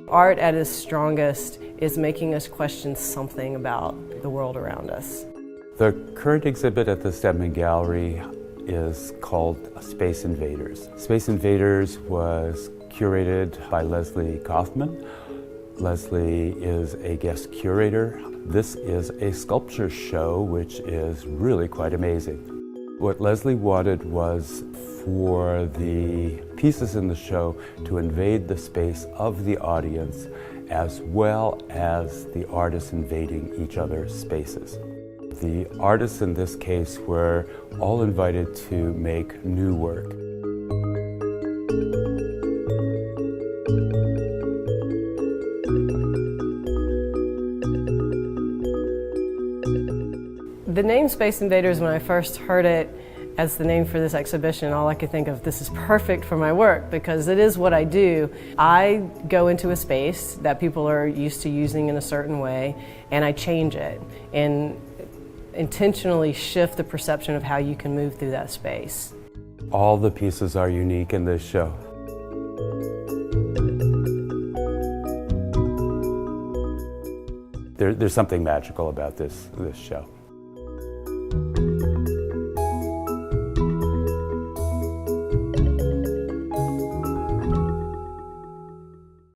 Art at its strongest is making us question something about the world around us. The current exhibit at the Stedman Gallery is called Space Invaders. Space Invaders was curated by Leslie Kaufman. Leslie is a guest curator. This is a sculpture show, which is really quite amazing. What Leslie wanted was for the pieces in the show to invade the space of the audience as well as the artists invading each other's spaces. The artists in this case were all invited to make new work. The name Space Invaders, when I first heard it as the name for this exhibition, all I could think of, this is perfect for my work because it is what I do. I go into a space that people are used to using in a certain way and I change it and intentionally shift the perception of how you can move through that space. All the pieces are unique in this show. There's something magical about this show.